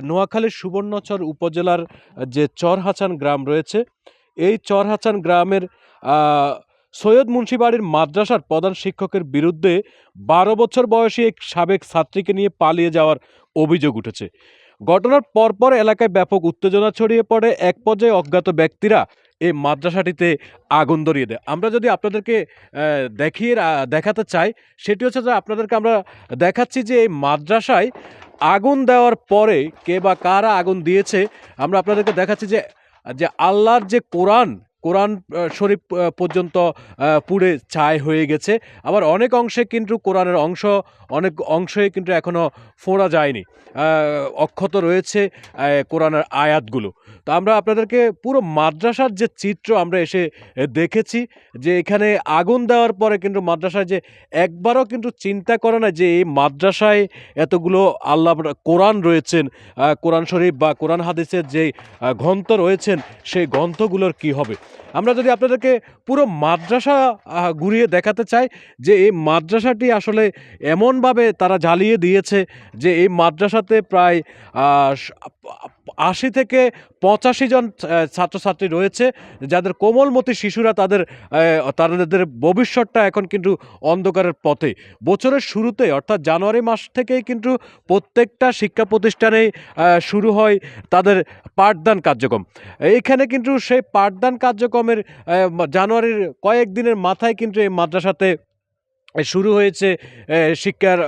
নোয়াখালীর সুবর্ণচর উপজেলার যে চরহাচান গ্রাম রয়েছে, এই চরহাচান গ্রামের সৈয়দ মুন্সিবাড়ির মাদ্রাসার প্রধান শিক্ষকের বিরুদ্ধে ১২ বছর বয়সী এক সাবেক ছাত্রীকে নিয়ে পালিয়ে যাওয়ার অভিযোগ উঠেছে। ঘটনার পরপর এলাকায় ব্যাপক উত্তেজনা ছড়িয়ে পড়ে। এক পর্যায়ে অজ্ঞাত ব্যক্তিরা এই মাদ্রাসাটিতে আগুন ধরিয়ে দেয়। আমরা যদি আপনাদেরকে দেখাতে চাই, সেটি হচ্ছে যে আপনাদেরকে আমরা দেখাচ্ছি যে এই মাদ্রাসায় আগুন দেওয়ার পরে কে বা কারা আগুন দিয়েছে আমরা আপনাদেরকে দেখাচ্ছি যে যে আল্লাহর যে কোরআন শরীফ পর্যন্ত পুড়ে ছাই হয়ে গেছে। আবার অনেক অংশে কিন্তু কোরআনের অনেক অংশে কিন্তু এখনও ফোড়া যায়নি, অক্ষত রয়েছে কোরআনের আয়াতগুলো। তো আমরা আপনাদেরকে পুরো মাদ্রাসার যে চিত্র আমরা এসে দেখেছি যে এখানে আগুন দেওয়ার পরে কিন্তু মাদ্রাসায় যে একবারও কিন্তু চিন্তা করে না যে এই মাদ্রাসায় এতগুলো আল্লাহ কোরআন রয়েছেন, কোরআন শরীফ বা কোরআন হাদিসের যে গ্রন্থ রয়েছেন সেই গ্রন্থগুলোর কি হবে। আমরা যদি আপনাদেরকে পুরো মাদ্রাসা ঘুরিয়ে দেখাতে চাই যে এই মাদ্রাসাটি আসলে এমনভাবে তারা জ্বালিয়ে দিয়েছে যে এই মাদ্রাসাতে প্রায় ৮০ থেকে ৮৫ জন ছাত্রছাত্রী রয়েছে, যাদের কোমলমতি শিশুরা তাদের ভবিষ্যৎটা এখন কিন্তু অন্ধকারের পথে। বছরের শুরুতে অর্থাৎ জানুয়ারি মাস থেকেই কিন্তু প্রত্যেকটা শিক্ষা প্রতিষ্ঠানেই শুরু হয় তাদের পাঠদান কার্যক্রম। এইখানে কিন্তু সেই পাঠদান কার্যক্রমের জানুয়ারির কয়েকদিনের মাথায় কিন্তু এই মাদ্রাসাতে শুরু হয়েছে শিক্ষার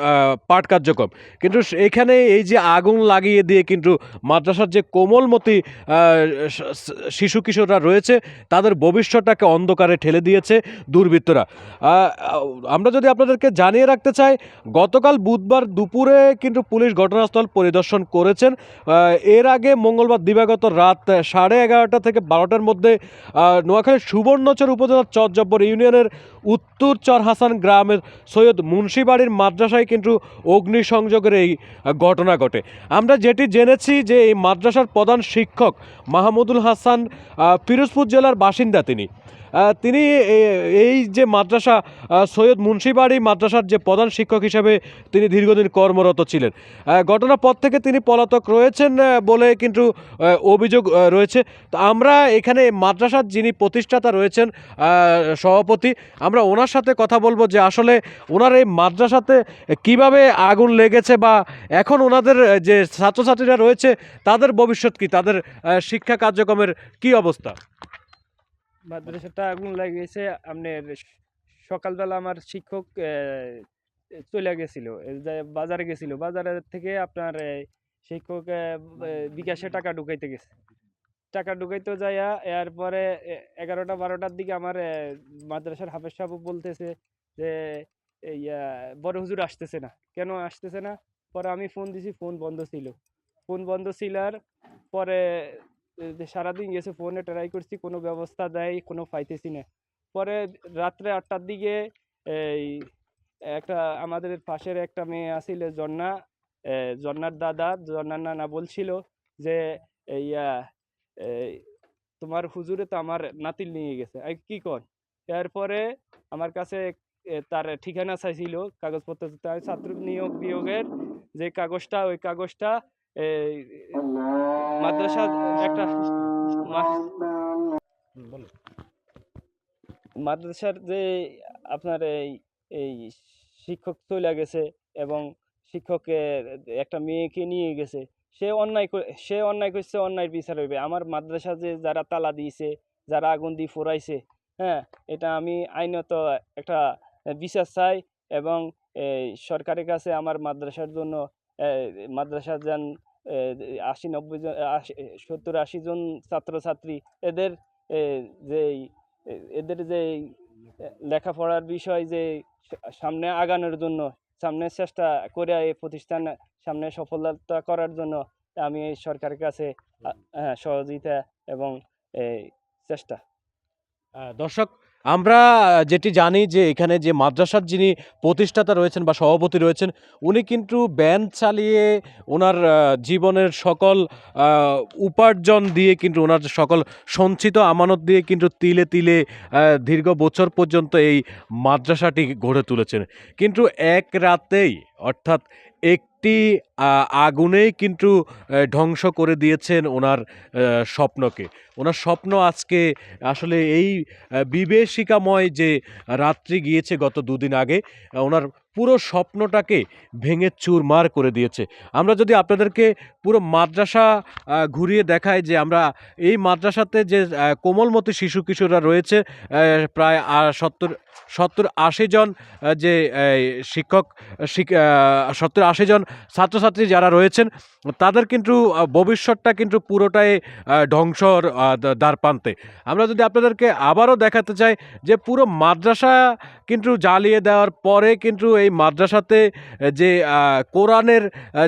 পাঠ কার্যক্রম। কিন্তু এখানে এই যে আগুন লাগিয়ে দিয়ে কিন্তু মাদ্রাসার যে কোমলমতি শিশু কিশোররা রয়েছে তাদের ভবিষ্যৎটাকে অন্ধকারে ঠেলে দিয়েছে দুর্বৃত্তরা। আমরা যদি আপনাদেরকে জানিয়ে রাখতে চাই, গতকাল বুধবার দুপুরে কিন্তু পুলিশ ঘটনাস্থল পরিদর্শন করেছেন। এর আগে মঙ্গলবার দিবাগত রাত 11:30 থেকে 12টার মধ্যে নোয়াখালীর সুবর্ণচর উপজেলার চরজব্বর ইউনিয়নের উত্তর চরহাচান গ্রামের সৈয়দ মুন্সিবাড়ির মাদ্রাসায় কিন্তু অগ্নিসংযোগের এই ঘটনা ঘটে। আমরা যেটি জেনেছি যে এই মাদ্রাসার প্রধান শিক্ষক মাহমুদুল হাসান পিরোজপুর জেলার বাসিন্দা। তিনি এই যে মাদ্রাসা সৈয়দ মুন্সিবাড়ি মাদ্রাসার যে প্রধান শিক্ষক হিসেবে তিনি দীর্ঘদিন কর্মরত ছিলেন। ঘটনার পর থেকে তিনি পলাতক রয়েছেন বলে কিন্তু অভিযোগ রয়েছে। তো আমরা এখানে মাদ্রাসার যিনি প্রতিষ্ঠাতা রয়েছেন সভাপতি, আমরা ওনার সাথে কথা বলবো যে আসলে ওনার এই মাদ্রাসাতে কিভাবে আগুন লেগেছে বা এখন ওনাদের যে ছাত্রছাত্রীরা রয়েছে তাদের ভবিষ্যৎ কি, তাদের শিক্ষা কার্যক্রমের কি অবস্থা। মাদ্রাসাটা আগুন লাগিয়েছে আপনার সকালবেলা আমার শিক্ষক চলে গেছিল, বাজারে গেছিল, বাজারের থেকে আপনার শিক্ষক বিকাশে টাকা ঢুকাইতে গেছে। টাকা ঢুকাইতে যাইয়া এরপরে 11টা-12টার দিকে আমার মাদ্রাসার হাফেজ সাহেব বলতেছে যে বড় হুজুর আসতেছে না, কেন আসতেছে না। পরে আমি ফোন দিছি, ফোন বন্ধ ছিল। আর পরে সারাদিন গেছে, ফোনে ট্রাই করছি, কোনো ব্যবস্থা দেয়, কোনো পাইতেছি না। পরে রাত্রে 8টার দিকে এই একটা আমাদের পাশের একটা মেয়ে আসিল, জন্নার দাদা, জন্নার নানা বলছিল যে তোমার হুজুরে তো আমার নাতিল নিয়ে গেছে। কি কর। এরপরে আমার কাছে তার ঠিকানা চাইছিল, কাগজপত্র, ছাত্র নিয়োগ বিয়োগের যে কাগজটা, ওই কাগজটা মাদ্রাসা একটা মাদ্রাসার যে আপনার এই শিক্ষক চলে গেছে এবং শিক্ষকের একটা মেয়েকে নিয়ে গেছে, সে অন্যায় করছে, অন্যায়ের বিচার হইবে। আমার মাদ্রাসা যে যারা তালা দিয়েছে, যারা আগুন দিয়ে ফোরাইছে, হ্যাঁ, এটা আমি আইনত একটা বিচার চাই এবং সরকারের কাছে আমার মাদ্রাসার জন্য মাদ্রাসা যেন 80-90 জন 70-80 জন ছাত্রছাত্রী এদের যে লেখাপড়ার বিষয় যে সামনে আগানোর জন্য, সামনে চেষ্টা করে এই প্রতিষ্ঠান সামনে সফলতা করার জন্য আমি এই সরকারের কাছে সহযোগিতা এবং চেষ্টা। দর্শক, আমরা যেটি জানি যে এখানে যে মাদ্রাসার যিনি প্রতিষ্ঠাতা রয়েছেন বা সভাপতি রয়েছেন, উনি কিন্তু ব্যান চালিয়ে ওনার জীবনের সকল উপার্জন দিয়ে কিন্তু ওনার সকল সঞ্চিত আমানত দিয়ে কিন্তু তিলে তিলে দীর্ঘ বছর পর্যন্ত এই মাদ্রাসাটি গড়ে তুলেছেন। কিন্তু এক রাতেই অর্থাৎ একটি আগুনেই কিন্তু ধ্বংস করে দিয়েছেন ওনার স্বপ্নকে। ওনার স্বপ্ন আজকে আসলে এই বিভীষিকাময় যে রাত্রি গিয়েছে গত দুদিন আগে, ওনার পুরো স্বপ্নটাকে ভেঙে চুরমার করে দিয়েছে। আমরা যদি আপনাদেরকে পুরো মাদ্রাসা ঘুরিয়ে দেখাই যে আমরা এই মাদ্রাসাতে যে কোমলমতি শিশু কিশোররা রয়েছে, প্রায় 70-80 জন যে শিক্ষক 70-80 জন ছাত্রছাত্রী যারা রয়েছেন, তাদের কিন্তু ভবিষ্যৎটা কিন্তু পুরোটাই ধ্বংসর দ্বারপ্রান্তে। আমরা যদি আপনাদেরকে আবারও দেখাতে চাই যে পুরো মাদ্রাসা কিন্তু জ্বালিয়ে দেওয়ার পরে কিন্তু এই মাদ্রাসাতে যে কোরআনের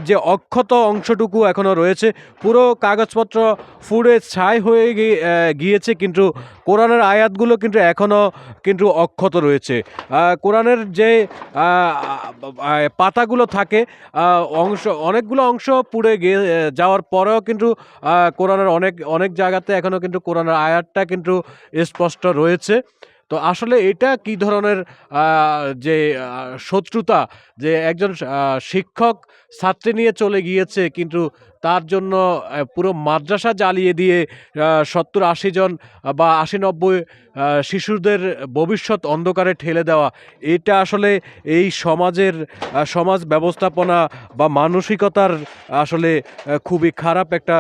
যে অক্ষত অংশটুকু এখনও রয়েছে, পুরো কাগজপত্র পুড়ে ছাই হয়ে গিয়েছে, কিন্তু কোরআনের আয়াতগুলো কিন্তু এখনও কিন্তু অক্ষত রয়েছে। কোরআনের যে পাতাগুলো থাকে, অনেকগুলো অংশ পুড়ে যাওয়ার পরেও কিন্তু কোরআনের অনেক জায়গাতে এখনও কিন্তু কোরআনের আয়াতটা কিন্তু স্পষ্ট রয়েছে। তো আসলে এটা কি ধরনের যে শত্রুতা, যে একজন শিক্ষক ছাত্রী নিয়ে চলে গিয়েছে, কিন্তু তার জন্য পুরো মাদ্রাসা জ্বালিয়ে দিয়ে 70-80 জন বা 80-90 শিশুদের ভবিষ্যৎ অন্ধকারে ঠেলে দেওয়া, এটা আসলে এই সমাজ ব্যবস্থাপনা বা মানসিকতার আসলে খুবই খারাপ একটা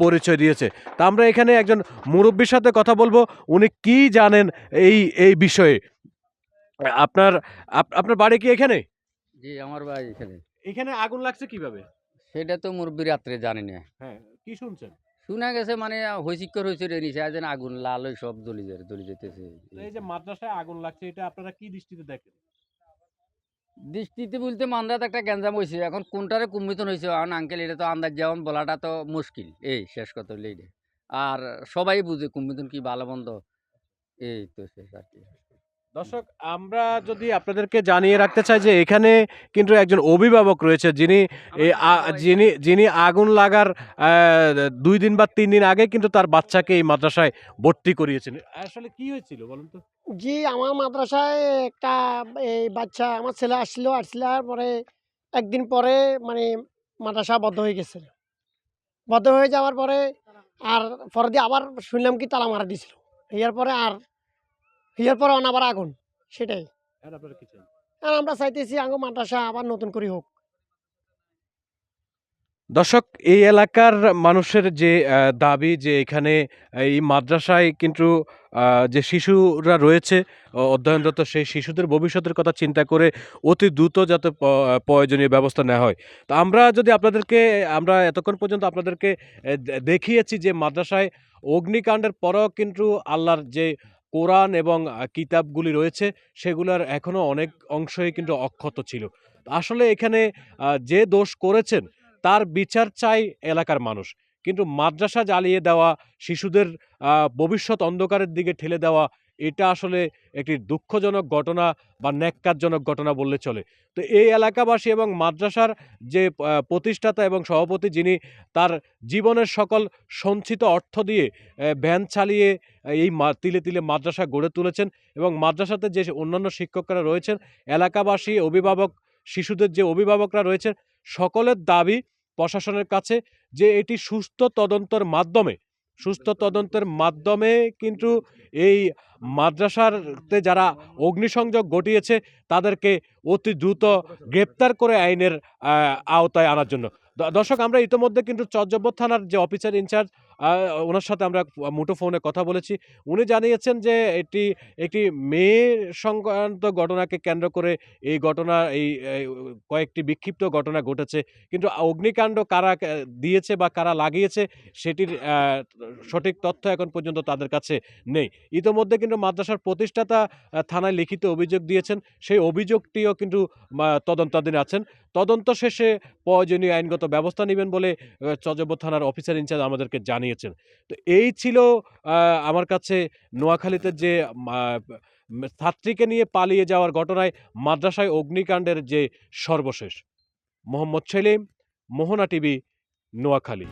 পরিচয় দিয়েছে। তা আমরা এখানে একজন মুরব্বীর সাথে কথা বলবো, উনি কি জানেন এই বিষয়ে। আপনার আপনার বাড়ি কি এখানে? জি, আমার ভাই এখানে। এখানে আগুন লাগছে কিভাবে? সেটা তো মুরব্বি রাত্রে জানি না। হ্যাঁ, কি শুনছেন? শোনা গেছে মানে হইচিক্কর হইছে রে নিচে যেন আগুন লাল হয়ে সব জ্বলি যেতেছে। তো এই যে মাদ্রাসায় আগুন লাগছে, এটা আপনারা কি দৃষ্টিতে দেখেন? দৃষ্টিতে বলতে মানরাত একটা গ্যাঞ্জাম হইছে। এখন কোনটারে কুম্ভিতন হইছে এখন আঙ্কেল এটা তো আন্দাজ যেমন বলাটা তো মুশকিল। এই শেষ কথা হইলো এইডা। আর সবাই বুঝে কুম্ভিতন কি ভালো মন্দ। এই তো শেষ আরকি। দর্শক, আমরা যদি আপনাদেরকে জানিয়ে রাখতে চাই যে এখানে কিন্তু একজন অভিভাবক রয়েছে, যিনি যিনি আগুন লাগার 2 দিন বা 3 দিন আগে কিন্তু তার বাচ্চাকে এই মাদ্রাসায় ভর্তি করিয়েছেন। আসলে কি হয়েছিল বলুন তো? জি, আমার মাদ্রাসায় একটা এই বাচ্চা আমার ছেলে আসছিলার পরে একদিন পরে মানে মাদ্রাসা বন্ধ হয়ে গেছে। বন্ধ হয়ে যাওয়ার পরে আর পরে দিয়ে আবার শুনলাম কি তালা মারা দিছিল। ইয়ার পরে আবার আগুন, সেটাই। আর আপনারা কি চান? আর আমরা চাইতেছি আঙ্গো মাদ্রাসা আবার নতুন করে হোক। দর্শক, এই এলাকার মানুষের যে দাবি যে এখানে এই মাদ্রাসায় কিন্তু যে শিশুরা রয়েছে অধ্যয়নরত, সেই শিশুদের ভবিষ্যতের কথা চিন্তা করে অতি দ্রুত যাতে প্রয়োজনীয় ব্যবস্থা নেওয়া হয়। তো আমরা এতক্ষণ পর্যন্ত আপনাদেরকে দেখিয়েছি যে মাদ্রাসায় অগ্নিকাণ্ডের পরেও কিন্তু আল্লাহর যে কোরআন এবং কিতাবগুলি রয়েছে, সেগুলোর এখনও অনেক অংশই কিন্তু অক্ষত ছিল। আসলে এখানে যে দোষ করেছেন তার বিচার চাই এলাকার মানুষ। কিন্তু মাদ্রাসা জ্বালিয়ে দেওয়া, শিশুদের ভবিষ্যৎ অন্ধকারের দিকে ঠেলে দেওয়া, এটা আসলে একটি দুঃখজনক ঘটনা বা ন্যাক্কারজনক ঘটনা বললে চলে। তো এই এলাকাবাসী এবং মাদ্রাসার যে প্রতিষ্ঠাতা এবং সভাপতি, যিনি তার জীবনের সকল সঞ্চিত অর্থ দিয়ে ভ্যান চালিয়ে এই তিলে তিলে মাদ্রাসা গড়ে তুলেছেন, এবং মাদ্রাসাতে যে অন্যান্য শিক্ষকরা রয়েছেন, এলাকাবাসী, অভিভাবক, শিশুদের যে অভিভাবকরা রয়েছেন, সকলের দাবি প্রশাসনের কাছে যে এটি সুস্থ তদন্তের মাধ্যমে কিন্তু এই মাদ্রাসাতে যারা অগ্নিসংযোগ ঘটিয়েছে তাদেরকে অতি দ্রুত গ্রেপ্তার করে আইনের আওতায় আনার জন্য। দর্শক, আমরা ইতোমধ্যে কিন্তু চরজব্বর থানার যে অফিসার ইনচার্জ, ওনার সাথে আমরা মুঠোফোনে কথা বলেছি। উনি জানিয়েছেন যে এটি একটি মেয়ে সংক্রান্ত ঘটনাকে কেন্দ্র করে এই ঘটনা, এই কয়েকটি বিক্ষিপ্ত ঘটনা ঘটেছে, কিন্তু অগ্নিকাণ্ড কারা দিয়েছে বা কারা লাগিয়েছে সেটির সঠিক তথ্য এখন পর্যন্ত তাদের কাছে নেই। ইতোমধ্যে কিন্তু মাদ্রাসার প্রতিষ্ঠাতা থানায় লিখিত অভিযোগ দিয়েছেন, সেই অভিযোগটিও কিন্তু তদন্তাধীন আছেন। তদন্ত শেষে প্রয়োজনীয় আইনগত ব্যবস্থা নেবেন বলে চরজব্বর থানার অফিসার ইনচার্জ আমাদেরকে জানিয়েছেন। তো এই ছিল আমার কাছে নোয়াখালীতে যে ছাত্রীকে নিয়ে পালিয়ে যাওয়ার ঘটনায় মাদ্রাসায় অগ্নিকাণ্ডের যে সর্বশেষ। মোহাম্মদ সেলিম, মোহনা টিভি, নোয়াখালী।